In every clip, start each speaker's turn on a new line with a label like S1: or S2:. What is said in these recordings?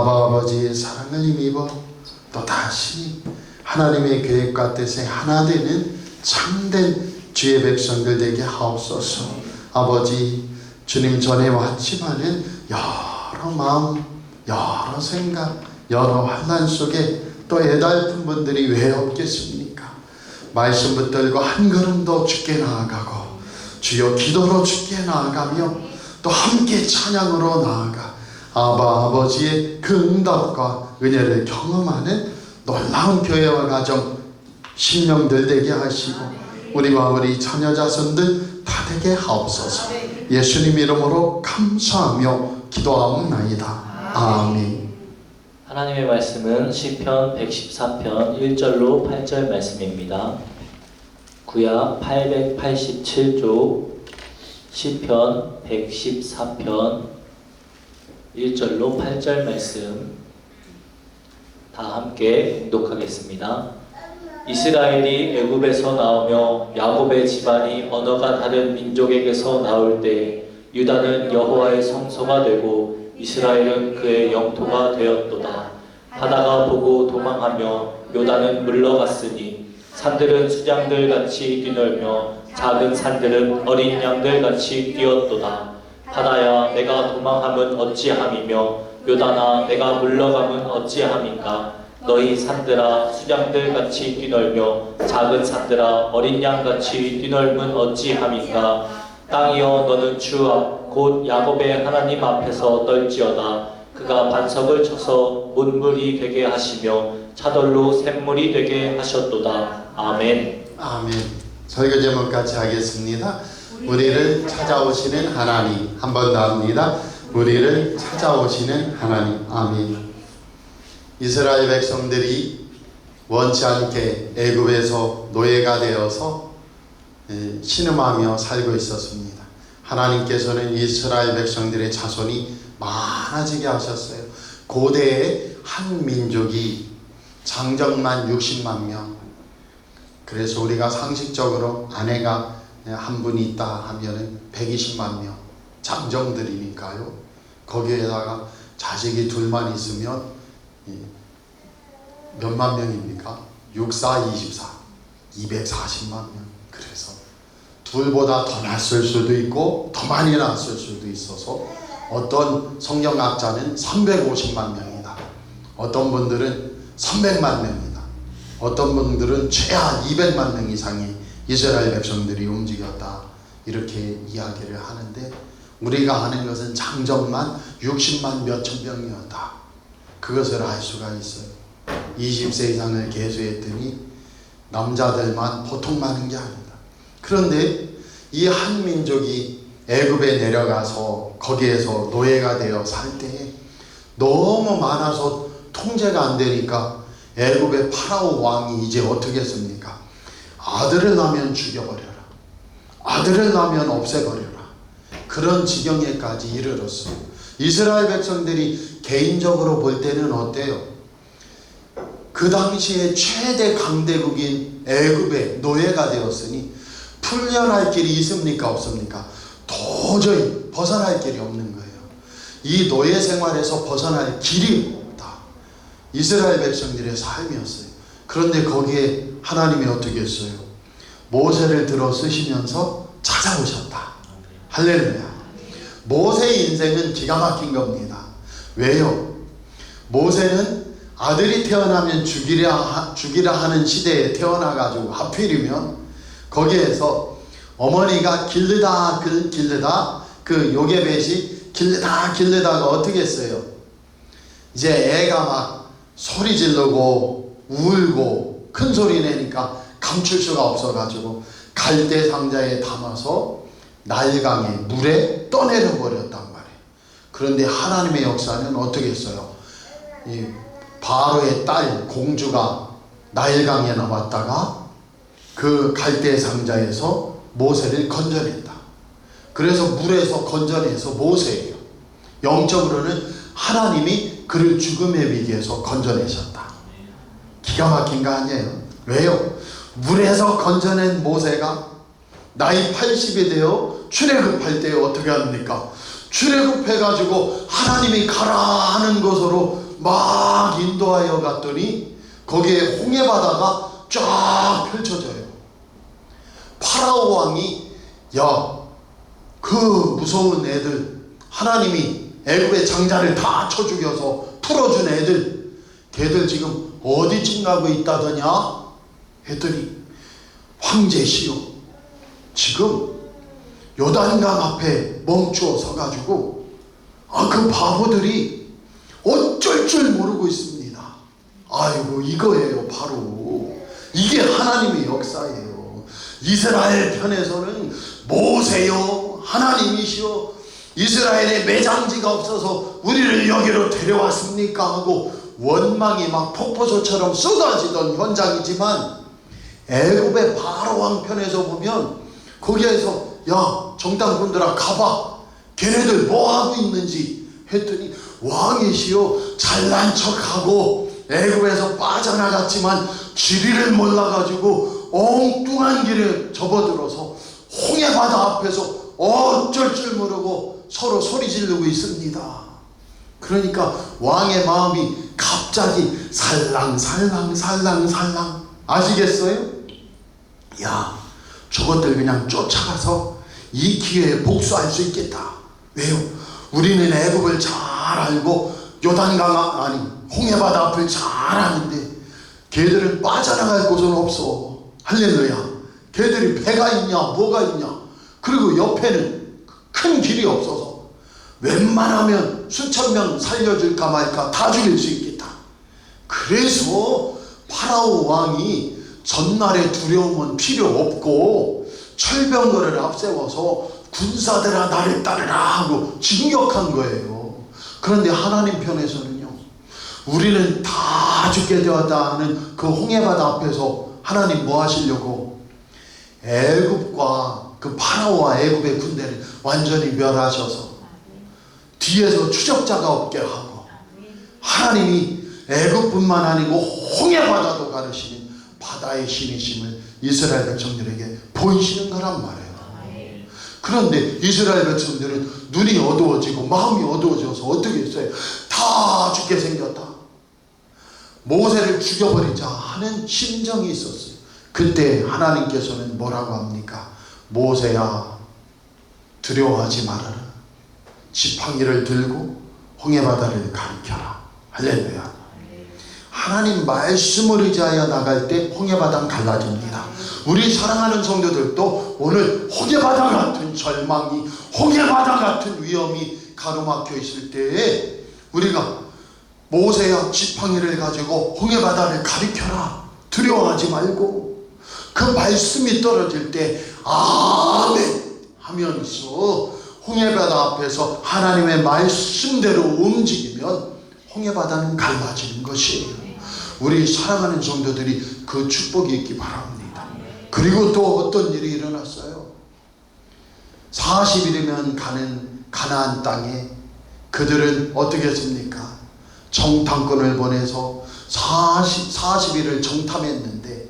S1: 아버지의 사랑을 힘입어 또 다시 하나님의 계획과 뜻에 하나 되는 참된 주의 백성들 되게 하옵소서. 아버지, 주님 전에 왔지만은 여러 마음, 여러 생각, 여러 환난 속에 또 애달픈 분들이 왜 없겠습니까? 말씀 붙들고 한 걸음 더 주께 나아가고 주여 기도로 주께 나아가며 또 함께 찬양으로 나아가 아버지의 그 응답과 은혜를 경험하는 놀라운 교회와 가정 신령들 되게 하시고 우리와 우리 자녀 자손들 다 되게 하옵소서. 예수님 이름으로 감사하며 기도하옵나이다. 아멘.
S2: 하나님의 말씀은 시편 114편 1절로 8절 말씀입니다. 구약 887조 시편 114편 1절로 8절 말씀 다 함께 봉독하겠습니다. 이스라엘이 애굽에서 나오며 야곱의 집안이 언어가 다른 민족에게서 나올 때 유다는 여호와의 성소가 되고 이스라엘은 그의 영토가 되었도다. 바다가 보고 도망하며 요단은 물러갔으니 산들은 수장들 같이 뛰놀며 작은 산들은 어린 양들 같이 뛰었도다. 바다야 내가 도망함은 어찌함이며 요단아 내가 물러감은 어찌함인가. 너희 산들아 수장들 같이 뛰놀며 작은 산들아 어린 양 같이 뛰놀면 어찌함인가. 땅이여 너는 주 앞 곧 야곱의 하나님 앞에서 떨지어다. 그가 반석을 쳐서 문물이 되게 하시며 차돌로 샘물이 되게 하셨도다. 아멘.
S1: 아멘. 설교 제목 같이 하겠습니다. 우리를 찾아오시는 하나님. 한 번 더 합니다. 우리를 찾아오시는 하나님. 아멘. 이스라엘 백성들이 원치 않게 애굽에서 노예가 되어서 신음하며 살고 있었습니다. 하나님께서는 이스라엘 백성들의 자손이 많아지게 하셨어요. 고대의 한 민족이 장정만 60만 명. 그래서 우리가 상식적으로 아내가 한 분이 있다 하면은 120만 명 장정들이니까요. 거기에다가 자식이 둘만 있으면 몇만 명입니까? 6, 4, 24 240만 명. 그래서 둘보다 더 낫을 수도 있고 더 많이 낫을 수도 있어서 어떤 성경학자는 350만 명이다. 어떤 분들은 300만 명이다. 어떤 분들은 최하 200만 명 이상의 이스라엘 백성들이 움직였다. 이렇게 이야기를 하는데 우리가 아는 것은 장정만 60만 몇천 명이었다. 그것을 알 수가 있어요. 20세 이상을 계수했더니 남자들만 보통 많은 게 아니다. 그런데 이 한 민족이 애굽에 내려가서 거기에서 노예가 되어 살 때에 너무 많아서 통제가 안 되니까 애굽의 파라오 왕이 이제 어떻게 했습니까? 아들을 낳으면 죽여버려라. 아들을 낳으면 없애버려라. 그런 지경에까지 이르렀어요. 이스라엘 백성들이 개인적으로 볼 때는 어때요? 그 당시에 최대 강대국인 애굽의 노예가 되었으니 풀려날 길이 있습니까? 없습니까? 도저히 벗어날 길이 없는 거예요. 이 노예 생활에서 벗어날 길이 없다. 이스라엘 백성들의 삶이었어요. 그런데 거기에 하나님이 어떻게 했어요? 모세를 들어 쓰시면서 찾아오셨다. 할렐루야. 모세의 인생은 기가 막힌 겁니다. 왜요? 모세는 아들이 태어나면 죽이라 하는 시대에 태어나가지고 하필이면 거기에서 어머니가 길르다 그 요게벳이 길르다가 어떻게 했어요? 이제 애가 막 소리 지르고 울고 큰 소리 내니까 감출 수가 없어가지고 갈대 상자에 담아서 나일강에 물에 떠내려 버렸단 말이에요. 그런데 하나님의 역사는 어떻게 했어요? 이 바로의 딸 공주가 나일강에 나왔다가 그 갈대 상자에서 모세를 건져냈다. 그래서 물에서 건져내서 모세예요. 영적으로는 하나님이 그를 죽음의 위기에서 건져내셨다. 기가 막힌 거 아니에요? 왜요? 물에서 건져낸 모세가 나이 80이 되어 출애굽할 때 어떻게 합니까? 출애굽해가지고 하나님이 가라 하는 것으로 막 인도하여 갔더니 거기에 홍해바다가 쫙 펼쳐져요. 파라오 왕이 그 무서운 애들, 하나님이 애굽의 장자를 다 쳐 죽여서 풀어준 애들, 걔들 지금 어디쯤 가고 있다더냐 했더니 황제시여, 지금 요단강 앞에 멈추어 서가지고 그 바보들이 어쩔 줄 모르고 있습니다. 아이고, 이거예요. 바로 이게 하나님의 역사예요. 이스라엘 편에서는 모세요, 하나님이시여, 이스라엘에 매장지가 없어서 우리를 여기로 데려왔습니까 하고 원망이 막 폭포수처럼 쏟아지던 현장이지만, 애굽의 바로 왕 편에서 보면 거기에서 정탐꾼들아 가봐, 걔네들 뭐하고 있는지 했더니 왕이시여, 잘난 척하고 애굽에서 빠져나갔지만 지리를 몰라가지고 엉뚱한 길에 접어들어서 홍해바다 앞에서 어쩔 줄 모르고 서로 소리 지르고 있습니다. 그러니까 왕의 마음이 갑자기 살랑살랑 아시겠어요? 저것들 그냥 쫓아가서 이 기회에 복수할 수 있겠다. 왜요? 우리는 애굽을 잘 알고 홍해바다 앞을 잘 아는데 걔들은 빠져나갈 곳은 없어. 할렐루야. 걔들이 배가 있냐 뭐가 있냐, 그리고 옆에는 큰 길이 없어서 웬만하면 수천 명 살려줄까 말까 다 죽일 수 있겠다. 그래서 파라오 왕이 전날의 두려움은 필요 없고 철병거를 앞세워서 군사들아 나를 따르라 하고 진격한 거예요. 그런데 하나님 편에서는요, 우리는 다 죽게 되었다는 그 홍해바다 앞에서 하나님 뭐 하시려고? 애굽과 그 파라오와 애굽의 군대를 완전히 멸하셔서 뒤에서 추적자가 없게 하고, 하나님이 애굽뿐만 아니고 홍해바다도 가르시는 바다의 신이심을 이스라엘 백성들에게 보이시는 거란 말이에요. 그런데 이스라엘 백성들은 눈이 어두워지고 마음이 어두워져서 어떻게 했어요? 다 죽게 생겼다. 모세를 죽여버리자 하는 심정이 있었어요. 그때 하나님께서는 뭐라고 합니까? 모세야, 두려워하지 말아라. 지팡이를 들고 홍해바다를 가리켜라. 할렐루야. 하나님 말씀을 의지하여 나갈 때 홍해바다는 갈라집니다. 우리 사랑하는 성도들도 오늘 홍해바다 같은 절망이, 홍해바다 같은 위험이 가로막혀 있을 때에 우리가 모세야, 지팡이를 가지고 홍해바다를 가리켜라. 두려워하지 말고, 그 말씀이 떨어질 때 아멘 하면서 홍해바다 앞에서 하나님의 말씀대로 움직이면 홍해바다는 갈라지는 것이에요. 우리 사랑하는 성도들이 그 축복이 있기 바랍니다. 그리고 또 어떤 일이 일어났어요? 40일이면 가는 가나안 땅에 그들은 어떻게 했습니까? 정탐꾼을 보내서 40일을 정탐했는데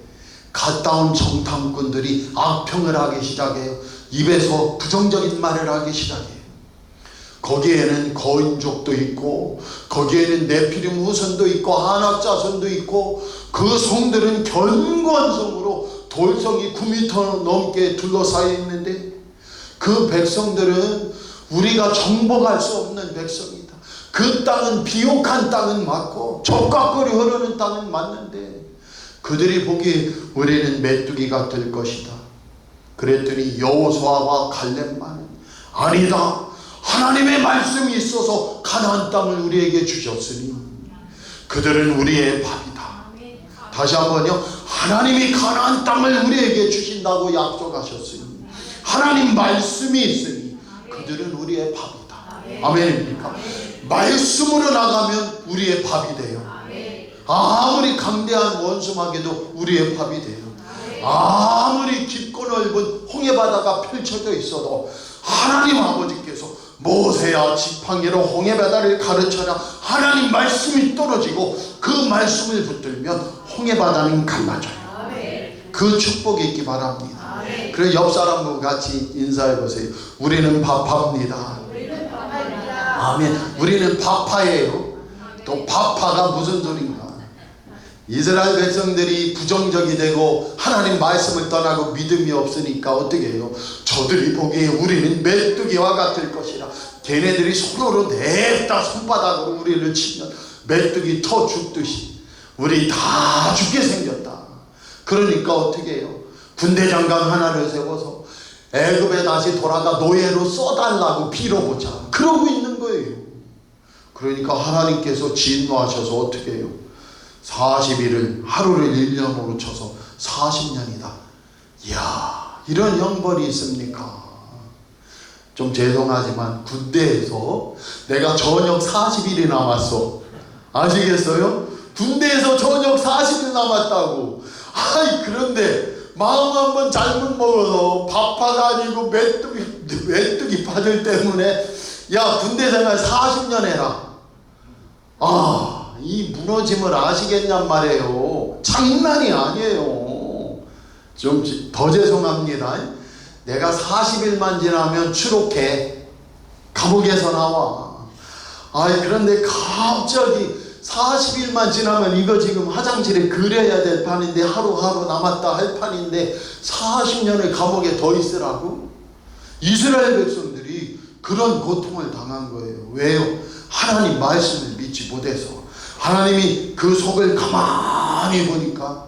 S1: 갔다 온 정탐꾼들이 악평을 하기 시작해요. 입에서 부정적인 말을 하기 시작해요. 거기에는 거인족도 있고, 거기에는 네피림 후손도 있고, 아낙 자손도 있고, 그 성들은 견고한 성으로 돌성이 9m 넘게 둘러싸여 있는데, 그 백성들은 우리가 정복할 수 없는 백성이다. 그 땅은 비옥한 땅은 맞고 적과꿀이 흐르는 땅은 맞는데 그들이 보기에 우리는 메뚜기가 될 것이다. 그랬더니 여호수아와 갈렙만은 아니다. 하나님의 말씀이 있어서 가나안 땅을 우리에게 주셨으니 그들은 우리의 밥이다. 다시 한번요. 하나님이 가나안 땅을 우리에게 주신다고 약속하셨으니, 하나님 말씀이 있으니 그들은 우리의 밥이다. 아멘입니까? 말씀으로 나가면 우리의 밥이 돼요. 아무리 강대한 원수마귀도 우리의 밥이 돼요. 아무리 깊고 넓은 홍해바다가 펼쳐져 있어도 하나님 아버지께서 모세야, 지팡이로 홍해바다를 가르쳐라. 하나님 말씀이 떨어지고 그 말씀을 붙들면 홍해바다는 갈라져요. 그 축복이 있기 바랍니다. 그래, 옆 사람과 같이 인사해 보세요. 우리는 밥합니다. 아멘. 우리는 밥파예요. 또 바파가 무슨 소린가? 이스라엘 백성들이 부정적이 되고 하나님 말씀을 떠나고 믿음이 없으니까 어떻게 해요? 저들이 보기에 우리는 메뚜기와 같을 것이라. 걔네들이 서로로 냅다 손바닥으로 우리를 치면 메뚜기 터 죽듯이 우리 다 죽게 생겼다. 그러니까 어떻게 해요? 군대 장관 하나를 세워서 애굽에 다시 돌아가 노예로 써달라고 빌어보자. 그러고 있는 거예요. 그러니까 하나님께서 진노하셔서 어떻게 해요? 40일을 하루를 1년으로 쳐서 40년이다. 이야, 이런 형벌이 있습니까? 좀 죄송하지만 군대에서 내가 저녁 40일이 남았어. 아시겠어요? 군대에서 저녁 40일 남았다고. 아이, 그런데 마음 한번 잘못 먹어서 바파가 아니고 메뚜기 파들 때문에 야, 군대 생활 40년 해라. 이 무너짐을 아시겠냔 말이에요. 장난이 아니에요. 좀 더 죄송합니다. 내가 40일만 지나면 추록해. 감옥에서 나와. 그런데 갑자기 40일만 지나면 이거 지금 화장실에 그려야 될 판인데 하루하루 남았다 할 판인데 40년을 감옥에 더 있으라고? 이스라엘 백성들이 그런 고통을 당한 거예요. 왜요? 하나님 말씀을 믿지 못해서. 하나님이 그 속을 가만히 보니까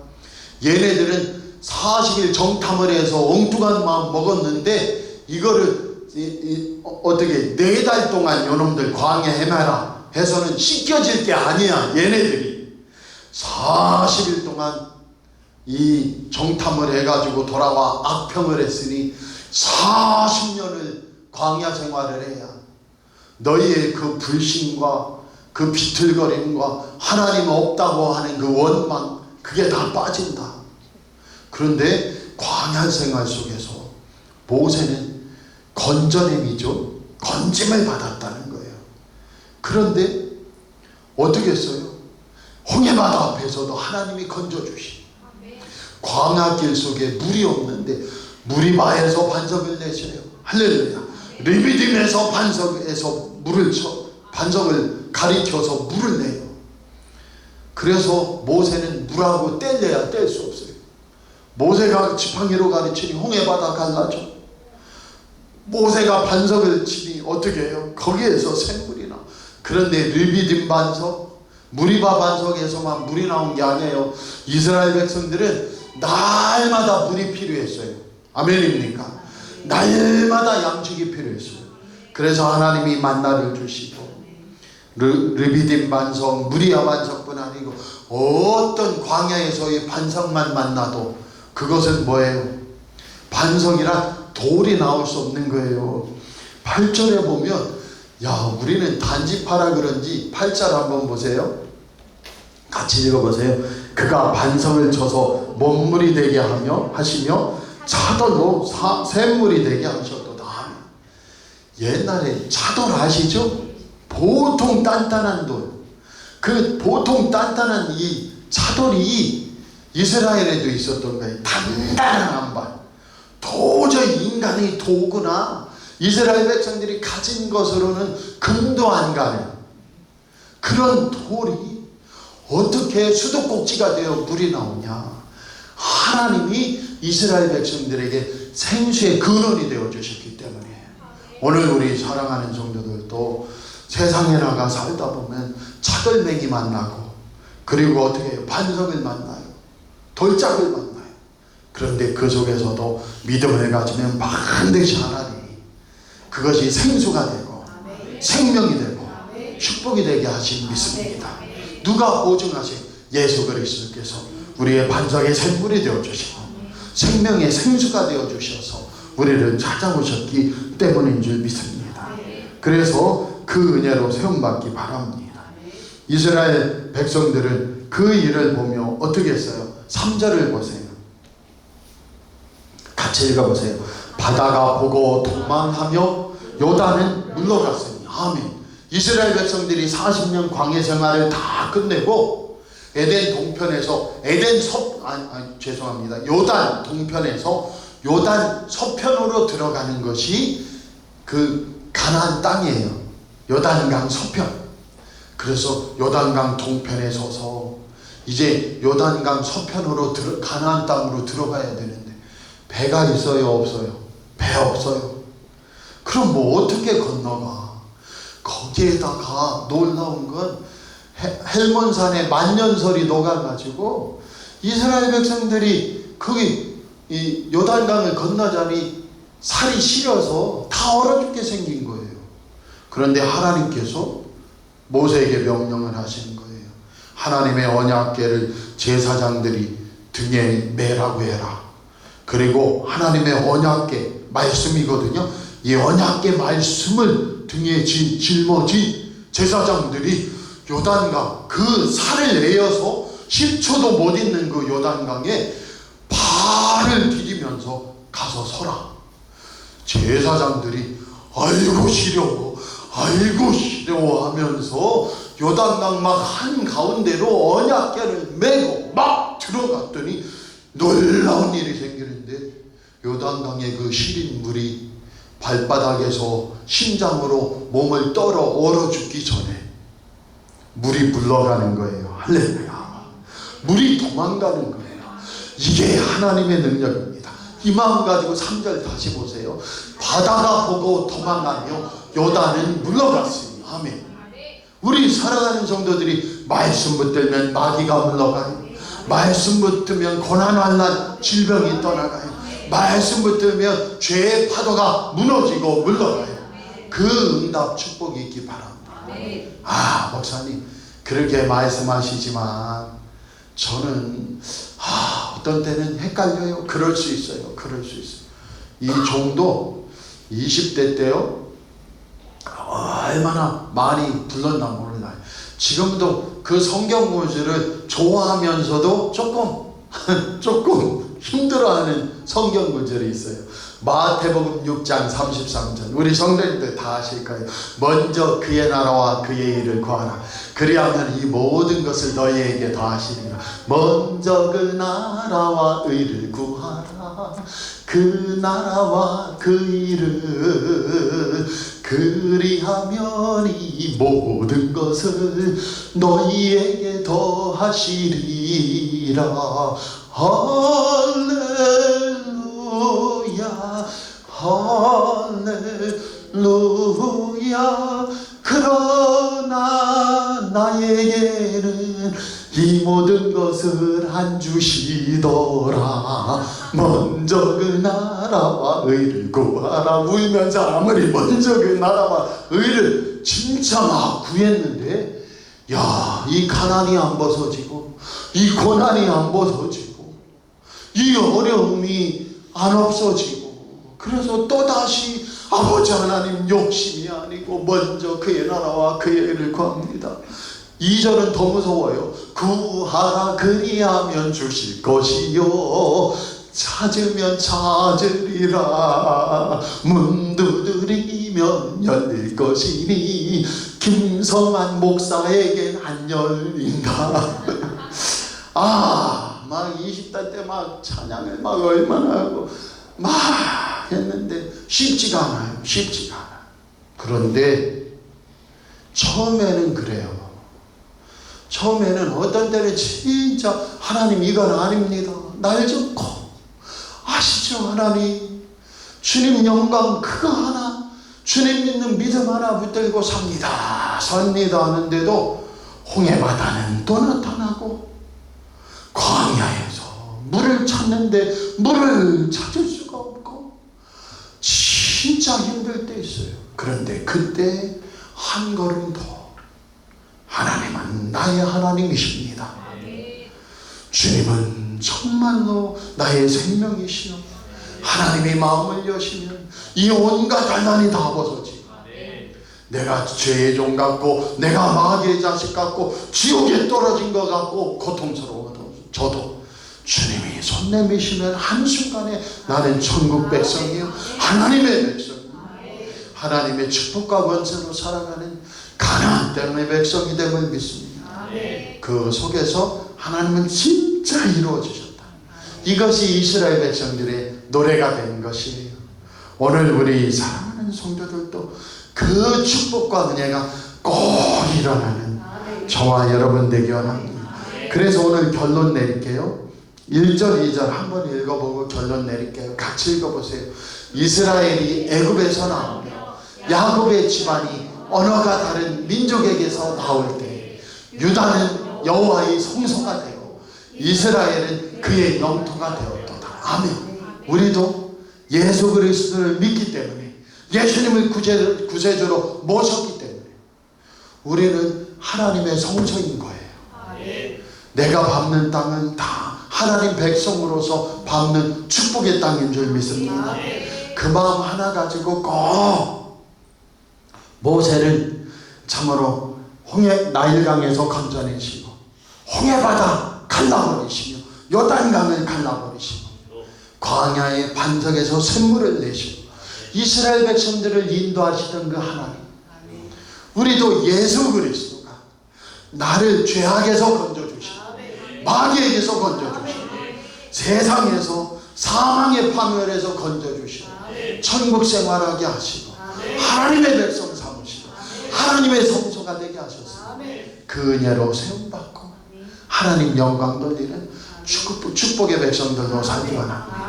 S1: 얘네들은 40일 정탐을 해서 엉뚱한 마음 먹었는데 이거를 어떻게 4달 동안 요놈들 광야 헤매라 해서는 씻겨질 게 아니야. 얘네들이 40일 동안 이 정탐을 해가지고 돌아와 악평을 했으니 40년을 광야 생활을 해야 너희의 그 불신과 그 비틀거림과 하나님 없다고 하는 그 원망, 그게 다 빠진다. 그런데 광야 생활 속에서 모세는 건져냄이죠. 건짐을 받았다는 거예요. 그런데 어떻게 했어요? 홍해바다 앞에서도 하나님이 건져주시. 광야길 속에 물이 없는데 무리바에서 반석을 내셔요. 할렐루야. 르비딤에서 반석에서 물을 반석을 가리켜서 물을 내요. 그래서 모세는 물하고 뗄래야 뗄 수 없어요. 모세가 지팡이로 가르치니 홍해바다 갈라져. 모세가 반석을 치니 어떻게 해요? 거기에서 샘물이 나. 그런데 르비딤 반석, 무리바 반석에서만 물이 나온 게 아니에요. 이스라엘 백성들은 날마다 물이 필요했어요. 아멘입니까? 날마다 양식이 필요했어요. 그래서 하나님이 만나를 주시고 르비딤 반석, 무리아 반석뿐 아니고 어떤 광야에서의 반석만 만나도 그것은 뭐예요? 반석이라 돌이 나올 수 없는 거예요. 8절에 보면 우리는 단지파라 그런지 8절 한번 보세요. 같이 읽어보세요. 그가 반석을 쳐서 먼물이 되게 하시며 차돌로 샘물이 되게 하셨도다. 옛날에 차돌 아시죠? 보통 단단한 돌. 그 보통 단단한 이 차돌이 이스라엘에도 있었던 거예요. 단단한 안발. 도저히 인간의 도구나 이스라엘 백성들이 가진 것으로는 금도 안 가요. 그런 돌이 어떻게 수도꼭지가 되어 물이 나오냐? 하나님이 이스라엘 백성들에게 생수의 근원이 되어 주셨기 때문에 오늘 우리 사랑하는 성도들도 세상에 나가 살다 보면 차돌맹이 만나고 그리고 어떻게 해요? 반석을 만나요. 돌짝을 만나요. 그런데 그 속에서도 믿음을 가지면 반드시 하나님이 그것이 생수가 되고 생명이 되고 축복이 되게 하신 믿습니다. 누가 보증하세요? 예수 그리스도께서 우리의 반석의 샘물이 되어주시고 생명의 생수가 되어주셔서 우리를 찾아오셨기 때문인 줄 믿습니다. 그래서 그 은혜로 세움받기 바랍니다. 이스라엘 백성들은 그 일을 보며 어떻게 했어요? 3절을 보세요. 같이 읽어보세요. 바다가 보고 도망하며 요단은 물러갔으니. 아멘. 이스라엘 백성들이 40년 광야 생활을 다 끝내고 에덴 동편에서 요단 동편에서 요단 서편으로 들어가는 것이 그 가나안 땅이에요. 요단강 서편. 그래서 요단강 동편에 서서 이제 요단강 서편으로 가나안 땅으로 들어가야 되는데 배가 있어요, 없어요? 배 없어요. 그럼 뭐 어떻게 건너가? 거기에다가 놀라운 건 헬몬산에 만년설이 녹아가지고 이스라엘 백성들이 거기 이 요단강을 건너자니 살이 시려서 다 얼어 죽게 생긴 거예요. 그런데 하나님께서 모세에게 명령을 하시는 거예요. 하나님의 언약궤를 제사장들이 등에 매라고 해라. 그리고 하나님의 언약궤 말씀이거든요. 이 언약궤 말씀을 등에 짊어진 제사장들이 요단강 그 살을 내어서 10초도 못 있는 그 요단강에 발을 디디면서 가서 서라. 제사장들이 아이고 시려워 아이고 시려워 하면서 요단강 막 한가운데로 언약궤를 메고 막 들어갔더니 놀라운 일이 생기는데 요단강의 그 시린 물이 발바닥에서 심장으로 몸을 떨어 얼어 죽기 전에 물이 물러가는 거예요. 할렐루야. 물이 도망가는 거예요. 이게 하나님의 능력입니다. 이 마음 가지고 3절 다시 보세요. 바다가 보고 도망가며 요단은 물러갔으니. 아멘. 우리 살아가는 성도들이 말씀 붙들면 마귀가 물러가요. 말씀 붙들면 고난환난 질병이 떠나가요. 말씀 붙들면 죄의 파도가 무너지고 물러가요. 그 응답 축복이 있기 바랍니다. 아, 목사님 그렇게 말씀하시지만 저는 어떤 때는 헷갈려요. 그럴 수 있어요. 그럴 수 있어요. 이 종도 20대 때요 얼마나 많이 불렀나 몰라요. 지금도 그 성경 구절을 좋아하면서도 조금 힘들어하는 성경 구절이 있어요. 마태복음 6장 33절. 우리 성도님들 다 아실 거예요. 먼저 그의 나라와 그의 일을 구하라. 그리하면 이 모든 것을 너희에게 더하시리라. 먼저 그 나라와 의를 구하라. 그 나라와 그 일을 그리하면 이 모든 것을 너희에게 더하시리라. 할렐루야 할렐루야. 그러나 나에게는 이 모든 것을 안 주시더라. 먼저 그 나라와 의를 구하라. 울면서 아무리 먼저 그 나라와 의를 진짜 막 구했는데 이 가난이 안 벗어지고 이 고난이 안 벗어지고 이 어려움이 안 없어지고 그래서 또다시 아버지 하나님 욕심이 아니고 먼저 그의 나라와 그의 의를 구합니다. 2절은 더 무서워요. 구하라 그리하면 주실 것이요 찾으면 찾으리라. 문 두드리면 열릴 것이니 김성한 목사에겐 안 열린다. 막 20대 때 막 찬양을 막 얼마나 하고 막 했는데 쉽지가 않아요. 쉽지가 않아요. 그런데 처음에는 그래요. 처음에는 어떤 때는 진짜 하나님 이건 아닙니다. 날 좋고 아시죠 하나님. 주님 영광 그거 하나 주님 믿는 믿음 하나 붙들고 삽니다 하는데도 홍해바다는 또 나타나고 광야에서 물을 찾는데 물을 찾을 수가 없고 진짜 힘들 때 있어요. 그런데 그때 한 걸음 더 하나님은 나의 하나님이십니다. 주님은 정말로 나의 생명이시여. 하나님이 마음을 여시면 이 온갖 가난이 다 벗어지고 내가 죄의 종 같고 내가 마귀의 자식 같고 지옥에 떨어진 것 같고 고통스러워도 저도 주님이 손 내미시면 한순간에 나는 천국 백성이요 하나님의 백성이요 하나님의 축복과 권세로 살아가는 가나안 땅의 백성이 됨을 믿습니다. 그 속에서 하나님은 진짜 이루어 주셨다. 이것이 이스라엘 백성들의 노래가 된 것이에요. 오늘 우리 사랑하는 성도들도 그 축복과 은혜가 꼭 일어나는 저와 여러분 되기 원합니다. 그래서 오늘 결론 내릴게요. 1절 2절 한번 읽어보고 결론 내릴게요. 같이 읽어보세요. 이스라엘이 애굽에서 나오며 야곱의 집안이 언어가 다른 민족에게서 나올 때 유다는 여호와의 성소가 되고 이스라엘은 그의 영토가 되었도다. 아멘. 우리도 예수 그리스도를 믿기 때문에 예수님을 구세주로 모셨기 때문에 우리는 하나님의 성소인 거예요. 내가 밟는 땅은 다 하나님 백성으로서 밟는 축복의 땅인 줄 믿습니다. 그 마음 하나 가지고 꼭 모세를 참으로 나일강에서 건져내시고 홍해바다 갈라버리시며 요단강을 갈라버리시고 광야의 반석에서 샘물을 내시고 이스라엘 백성들을 인도하시던 그 하나님, 우리도 예수 그리스도가 나를 죄악에서 건져주시고 마귀에게서 건져주시고 세상에서 사망의 파멸에서 건져주시고 천국 생활하게 하시고 하나님의 백성 삼으시고 하나님의 성소가 되게 하셨습니다. 그 은혜로 세움받고 하나님 영광 돌리는 축복의 백성들로 살기 원합니다.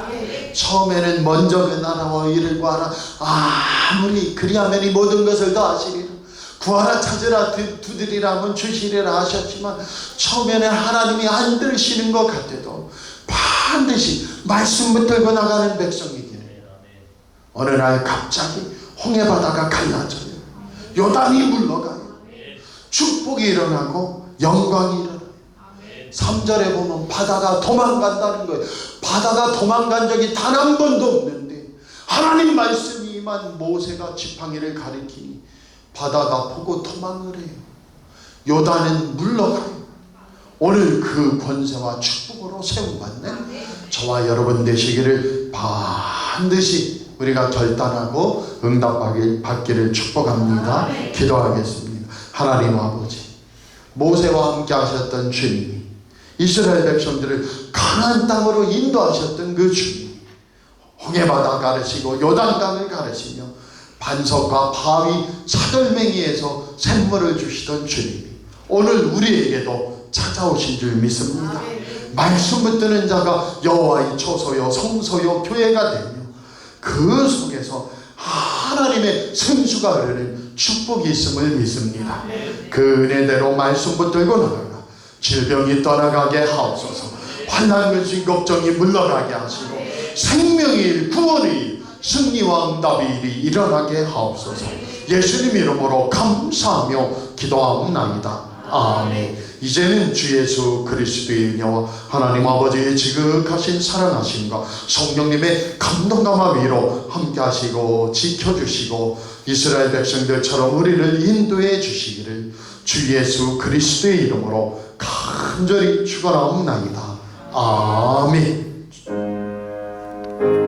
S1: 처음에는 먼저 그 나라와 이를 구하라. 아무리 그리하면 이 모든 것을 더 하시리라. 구하라 찾으라 두드리라면 주시리라 하셨지만 처음에는 하나님이 안 들으시는 것 같아도 반드시 말씀 붙들고 나가는 백성이기를 어느 날 갑자기 홍해바다가 갈라져요. 요단이 물러가요. 축복이 일어나고 영광이 일어나요. 3절에 보면 바다가 도망간다는 거예요. 바다가 도망간 적이 단 한 번도 없는데 하나님 말씀이 임한 모세가 지팡이를 가리키니 바다가 보고 도망을 해요. 요단은 물러가요. 오늘 그 권세와 축복으로 세움받는 저와 여러분 되시기를 반드시 우리가 결단하고 응답받기를 축복합니다. 기도하겠습니다. 하나님 아버지, 모세와 함께 하셨던 주님이 이스라엘 백성들을 가나안 땅으로 인도하셨던 그 주님, 홍해바다 가르시고 요단강을 가르시며 반석과 바위 사돌맹이에서 샘물을 주시던 주님이 오늘 우리에게도 찾아오신 줄 믿습니다. 말씀 붙드는 자가 여호와의 초소요 성소요 교회가 되며 그 속에서 하나님의 생수가 흐르는 축복이 있음을 믿습니다. 그 은혜대로 말씀 붙들고 나아가 질병이 떠나가게 하옵소서. 환난 근심 걱정이 물러가게 하시고 생명의 일 구원의 일 승리와 응답의 일이 일어나게 하옵소서. 예수님 이름으로 감사하며 기도하옵나이다. 아멘. 이제는 주 예수 그리스도의 은혜와 하나님 아버지의 지극하신 사랑하심과 성령님의 감동감화 위로 함께 하시고 지켜주시고 이스라엘 백성들처럼 우리를 인도해 주시기를 주 예수 그리스도의 이름으로 간절히 축원하옵나이다. 아멘.